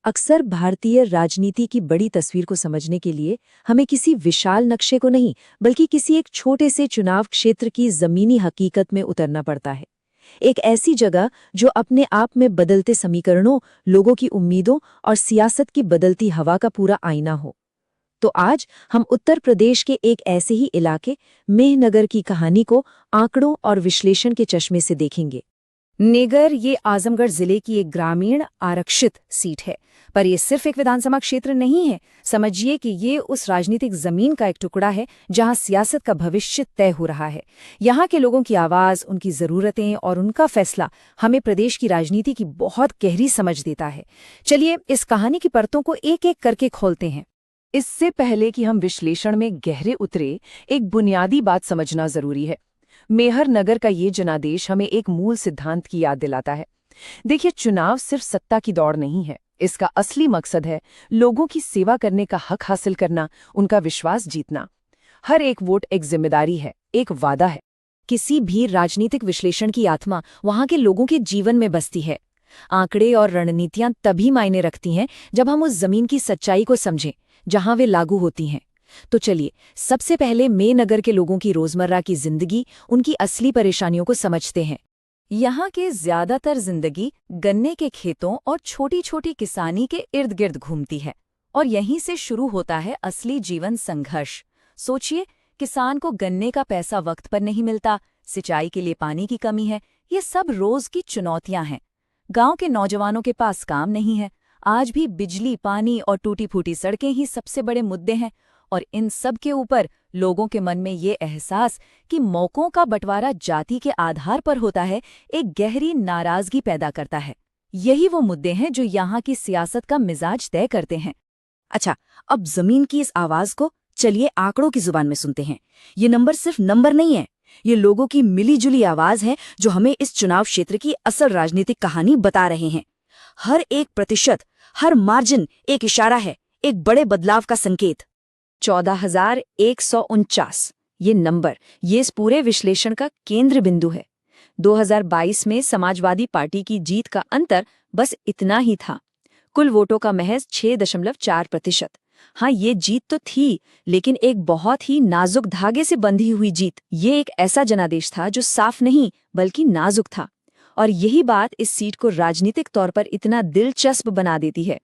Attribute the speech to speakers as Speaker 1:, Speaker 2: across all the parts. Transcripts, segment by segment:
Speaker 1: अक्सर भारतीय राजनीति की बड़ी तस्वीर को समझने के लिए हमें किसी विशाल नक्शे को नहीं बल्कि किसी एक छोटे से चुनाव क्षेत्र की जमीनी हकीकत में उतरना पड़ता है। एक ऐसी जगह जो अपने आप में बदलते समीकरणों, लोगों की उम्मीदों और सियासत की बदलती हवा का पूरा आईना हो। तो आज हम उत्तर प्रदेश के एक ऐसे ही इलाके मेहनगर की कहानी को आंकड़ों और विश्लेषण के चश्मे से देखेंगे।
Speaker 2: नेगर ये आजमगढ़ जिले की एक ग्रामीण आरक्षित सीट है, पर ये सिर्फ एक विधानसभा क्षेत्र नहीं है। समझिए कि ये उस राजनीतिक जमीन का एक टुकड़ा है जहां सियासत का भविष्य तय हो रहा है। यहाँ के लोगों की आवाज, उनकी जरूरतें और उनका फैसला हमें प्रदेश की राजनीति की बहुत गहरी समझ देता है। चलिए इस कहानी की परतों को एक एक करके खोलते हैं।
Speaker 3: इससे पहले कि हम विश्लेषण में गहरे उतरे, एक बुनियादी बात समझना जरूरी है। मेहर नगर का ये जनादेश हमें एक मूल सिद्धांत की याद दिलाता है। देखिए, चुनाव सिर्फ सत्ता की दौड़ नहीं है। इसका असली मकसद है लोगों की सेवा करने का हक हासिल करना, उनका विश्वास जीतना। हर एक वोट एक जिम्मेदारी है, एक वादा है।
Speaker 2: किसी भी राजनीतिक विश्लेषण की आत्मा वहां के लोगों के जीवन में बसती है। आंकड़े और रणनीतियां तभी मायने रखती हैं जब हम उस जमीन की सच्चाई को समझें जहां वे लागू होती हैं। तो चलिए सबसे पहले मेहनगर के लोगों की रोजमर्रा की जिंदगी, उनकी असली परेशानियों को समझते हैं। यहाँ के ज्यादातर जिंदगी गन्ने के खेतों और छोटी छोटी किसानी के इर्द गिर्द घूमती है, और यहीं से शुरू होता है असली जीवन संघर्ष। सोचिए, किसान को गन्ने का पैसा वक्त पर नहीं मिलता, सिंचाई के लिए पानी की कमी है, ये सब रोज की चुनौतियां हैं। गांव के नौजवानों के पास काम नहीं है, आज भी बिजली, पानी और टूटी फूटी सड़कें ही सबसे बड़े मुद्दे हैं। और इन सब के ऊपर लोगों के मन में ये एहसास कि मौकों का बंटवारा जाति के आधार पर होता है, एक गहरी नाराजगी पैदा करता है। यही वो मुद्दे हैं जो यहाँ की सियासत का मिजाज तय करते हैं।
Speaker 4: अच्छा, अब जमीन की इस आवाज को चलिए आंकड़ों की जुबान में सुनते हैं। ये नंबर सिर्फ नंबर नहीं है, ये लोगों की मिलीजुली आवाज है जो हमें इस चुनाव क्षेत्र की असल राजनीतिक कहानी बता रहे हैं। हर एक प्रतिशत, हर मार्जिन एक इशारा है, एक बड़े बदलाव का संकेत।
Speaker 2: 14,149 ये नंबर, ये इस पूरे विश्लेषण का केंद्र बिंदु है। 2022 में समाजवादी पार्टी की जीत का अंतर बस इतना ही था, कुल वोटों का महज 6.4%। हाँ, ये जीत तो थी, लेकिन एक बहुत ही नाजुक धागे से बंधी हुई जीत। ये एक ऐसा जनादेश था जो साफ नहीं बल्कि नाजुक था, और यही बात इस सीट को राजनीतिक तौर पर इतना दिलचस्प बना देती है।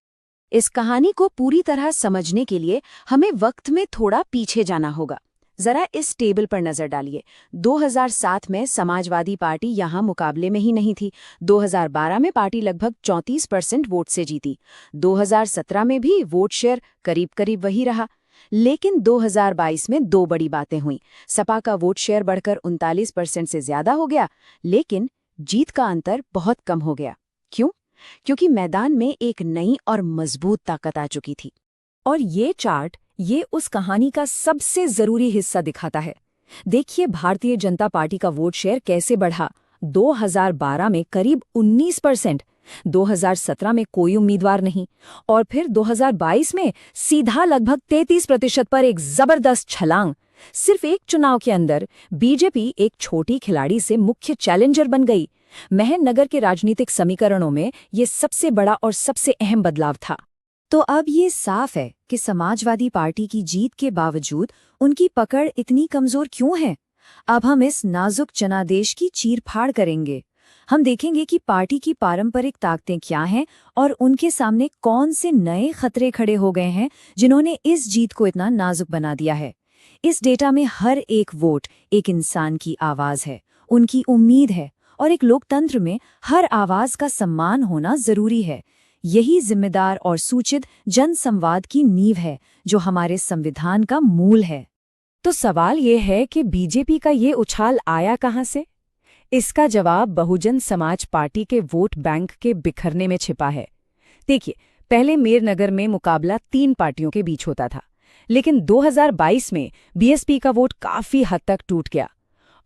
Speaker 4: इस कहानी को पूरी तरह समझने के लिए हमें वक्त में थोड़ा पीछे जाना होगा। जरा इस टेबल पर नजर डालिए। 2007 में समाजवादी पार्टी यहाँ मुकाबले में ही नहीं थी। 2012 में पार्टी लगभग 34% वोट से जीती। 2017 में भी वोट शेयर करीब करीब वही रहा। लेकिन 2022 में दो बड़ी बातें हुईं। सपा का वोट शेयर बढ़कर 39% से ज्यादा हो गया, लेकिन जीत का अंतर बहुत कम हो गया। क्यों? क्योंकि मैदान में एक नई और मजबूत ताकत आ चुकी थी।
Speaker 2: और ये चार्ट, ये उस कहानी का सबसे जरूरी हिस्सा दिखाता है। देखिए भारतीय जनता पार्टी का वोट शेयर कैसे बढ़ा। 2012 में करीब 19%, 2017 में कोई उम्मीदवार नहीं, और फिर 2022 में सीधा लगभग 33% पर एक जबरदस्त छलांग। सिर्फ एक चुनाव के अंदर बीजेपी एक छोटी खिलाड़ी से मुख्य चैलेंजर बन गई। मेहनगर के राजनीतिक समीकरणों में ये सबसे बड़ा और सबसे अहम बदलाव था।
Speaker 4: तो अब ये साफ है कि समाजवादी पार्टी की जीत के बावजूद उनकी पकड़ इतनी कमजोर क्यों है। अब हम इस नाजुक जनादेश की चीरफाड़ करेंगे। हम देखेंगे कि पार्टी की पारंपरिक ताकतें क्या हैं और उनके सामने कौन से नए खतरे खड़े हो गए हैं जिन्होंने इस जीत को इतना नाजुक बना दिया है। इस डेटा में हर एक वोट एक इंसान की आवाज है, उनकी उम्मीद है, और एक लोकतंत्र में हर आवाज का सम्मान होना जरूरी है। यही जिम्मेदार और सूचित जनसंवाद की नींव है जो हमारे संविधान का मूल है।
Speaker 2: तो सवाल ये है कि बीजेपी का ये उछाल आया कहाँ से? इसका जवाब बहुजन समाज पार्टी के वोट बैंक के बिखरने में छिपा है। देखिए, पहले मेरनगर में मुकाबला 3 पार्टियों के बीच होता था, लेकिन 2022 में बीएसपी का वोट काफी हद तक टूट गया,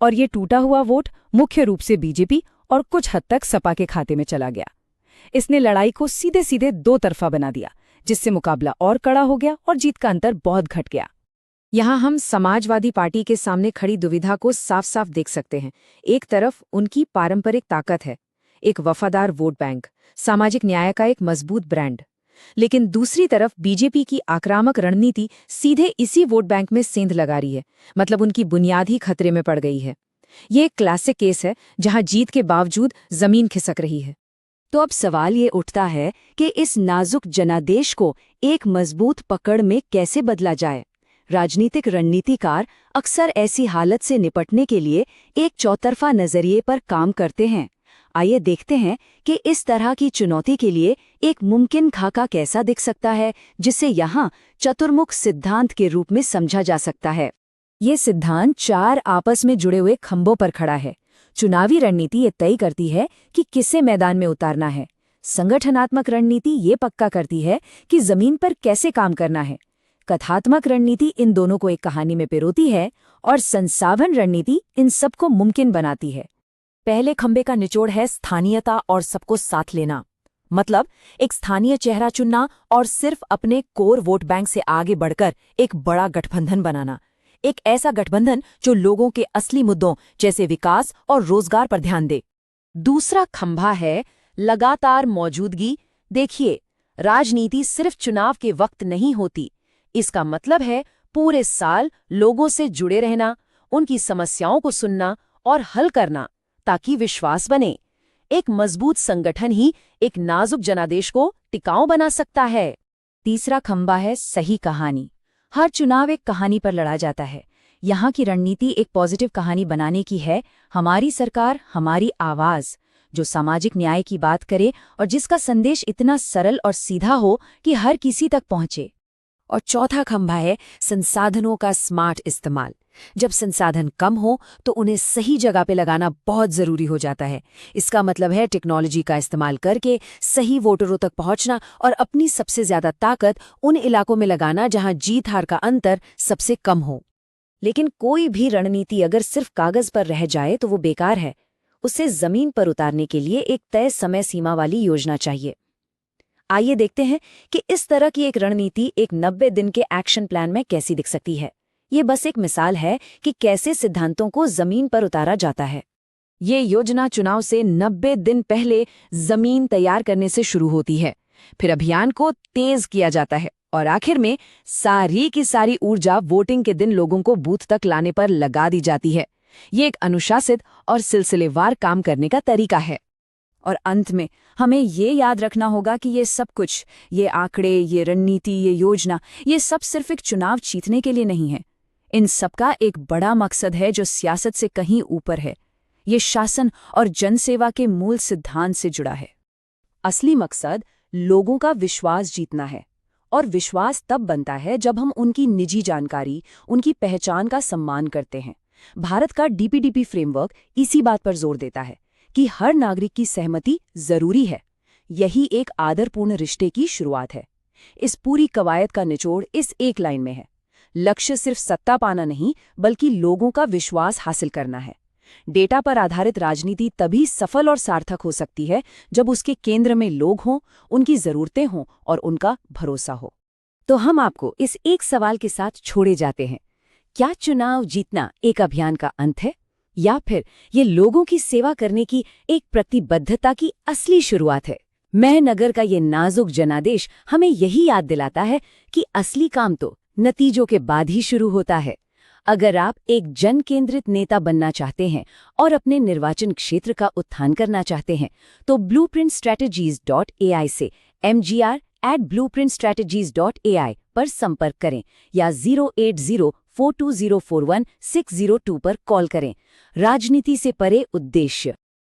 Speaker 2: और ये टूटा हुआ वोट मुख्य रूप से बीजेपी और कुछ हद तक सपा के खाते में चला गया। इसने लड़ाई को सीधे सीधे दो तरफा बना दिया, जिससे मुकाबला और कड़ा हो गया और जीत का अंतर बहुत घट गया। यहाँ हम समाजवादी पार्टी के सामने खड़ी दुविधा को साफ साफ देख सकते हैं। एक तरफ उनकी पारंपरिक ताकत है, एक वफादार वोट बैंक, सामाजिक न्याय का एक मजबूत ब्रांड। लेकिन दूसरी तरफ बीजेपी की आक्रामक रणनीति सीधे इसी वोट बैंक में सेंध लगा रही है, मतलब उनकी बुनियाद ही खतरे में पड़ गई है। ये एक क्लासिक केस है जहां जीत के बावजूद जमीन खिसक रही है।
Speaker 1: तो अब सवाल ये उठता है कि इस नाजुक जनादेश को एक मजबूत पकड़ में कैसे बदला जाए। राजनीतिक रणनीतिकार अक्सर ऐसी हालत से निपटने के लिए एक चौतरफा नजरिए पर काम करते हैं। आइए देखते हैं कि इस तरह की चुनौती के लिए एक मुमकिन खाका कैसा दिख सकता है, जिसे यहाँ चतुर्मुख सिद्धांत के रूप में समझा जा सकता है।
Speaker 2: ये सिद्धांत 4 आपस में जुड़े हुए खंभों पर खड़ा है। चुनावी रणनीति ये तय करती है कि किसे मैदान में उतारना है। संगठनात्मक रणनीति ये पक्का करती है कि जमीन पर कैसे काम करना है। कथात्मक रणनीति इन दोनों को एक कहानी में पिरोती है और संसाधन रणनीति इन सबको मुमकिन बनाती है। पहले खंबे का निचोड़ है स्थानीयता और सबको साथ लेना, मतलब एक स्थानीय चेहरा चुनना और सिर्फ अपने कोर वोट बैंक से आगे बढ़कर एक बड़ा गठबंधन बनाना। एक ऐसा गठबंधन जो लोगों के असली मुद्दों जैसे विकास और रोजगार पर ध्यान दे।
Speaker 3: दूसरा खंभा है लगातार मौजूदगी। देखिए, राजनीति सिर्फ चुनाव के वक्त नहीं होती। इसका मतलब है पूरे साल लोगों से जुड़े रहना, उनकी समस्याओं को सुनना और हल करना, ताकि विश्वास बने। एक मजबूत संगठन ही एक नाजुक जनादेश को टिकाऊ बना सकता है।
Speaker 4: तीसरा खंभा है सही कहानी। हर चुनाव एक कहानी पर लड़ा जाता है। यहाँ की रणनीति एक पॉजिटिव कहानी बनाने की है। हमारी सरकार, हमारी आवाज, जो सामाजिक न्याय की बात करे और जिसका संदेश इतना सरल और सीधा हो कि हर किसी तक पहुंचे।
Speaker 2: और चौथा खंभा है संसाधनों का स्मार्ट इस्तेमाल। जब संसाधन कम हो तो उन्हें सही जगह पे लगाना बहुत जरूरी हो जाता है। इसका मतलब है टेक्नोलॉजी का इस्तेमाल करके सही वोटरों तक पहुंचना और अपनी सबसे ज्यादा ताकत उन इलाकों में लगाना जहां जीत हार का अंतर सबसे कम हो। लेकिन कोई भी रणनीति अगर सिर्फ कागज पर रह जाए तो वो बेकार है। उसे जमीन पर उतारने के लिए एक तय समय सीमा वाली योजना चाहिए। आइए देखते हैं कि इस तरह की एक रणनीति एक 90 दिन के एक्शन प्लान में कैसी दिख सकती है। ये बस एक मिसाल है कि कैसे सिद्धांतों को जमीन पर उतारा जाता है।
Speaker 3: ये योजना चुनाव से 90 दिन पहले जमीन तैयार करने से शुरू होती है, फिर अभियान को तेज किया जाता है और आखिर में सारी की सारी ऊर्जा वोटिंग के दिन लोगों को बूथ तक लाने पर लगा दी जाती है। ये एक अनुशासित और सिलसिलेवार काम करने का तरीका है।
Speaker 4: और अंत में हमें ये याद रखना होगा कि ये सब कुछ, ये आंकड़े, ये रणनीति, ये योजना, ये सब सिर्फ एक चुनाव जीतने के लिए नहीं है। इन सबका एक बड़ा मकसद है जो सियासत से कहीं ऊपर है। ये शासन और जनसेवा के मूल सिद्धांत से जुड़ा है।
Speaker 3: असली मकसद लोगों का विश्वास जीतना है, और विश्वास तब बनता है जब हम उनकी निजी जानकारी, उनकी पहचान का सम्मान करते हैं। भारत का डीपीडीपी फ्रेमवर्क इसी बात पर जोर देता है कि हर नागरिक की सहमति जरूरी है। यही एक आदरपूर्ण रिश्ते की शुरुआत है। इस पूरी कवायद का निचोड़ इस एक लाइन में है। लक्ष्य सिर्फ सत्ता पाना नहीं, बल्कि लोगों का विश्वास हासिल करना है। डेटा पर आधारित राजनीति तभी सफल और सार्थक हो सकती है जब उसके केंद्र में लोग हों, उनकी जरूरतें हों और उनका भरोसा हो।
Speaker 1: तो हम आपको इस एक सवाल के साथ छोड़े जाते हैं। क्या चुनाव जीतना एक अभियान का अंत है, या फिर ये लोगों की सेवा करने की एक प्रतिबद्धता की असली शुरुआत है? महनगर का ये नाजुक जनादेश हमें यही याद दिलाता है कि असली काम तो नतीजों के बाद ही शुरू होता है। अगर आप एक जन केंद्रित नेता बनना चाहते हैं और अपने निर्वाचन क्षेत्र का उत्थान करना चाहते हैं, तो blueprintstrategies.ai से mgr@blueprintstrategies.ai पर संपर्क करें या 08042041602 पर कॉल करें। राजनीति से परे उद्देश्य।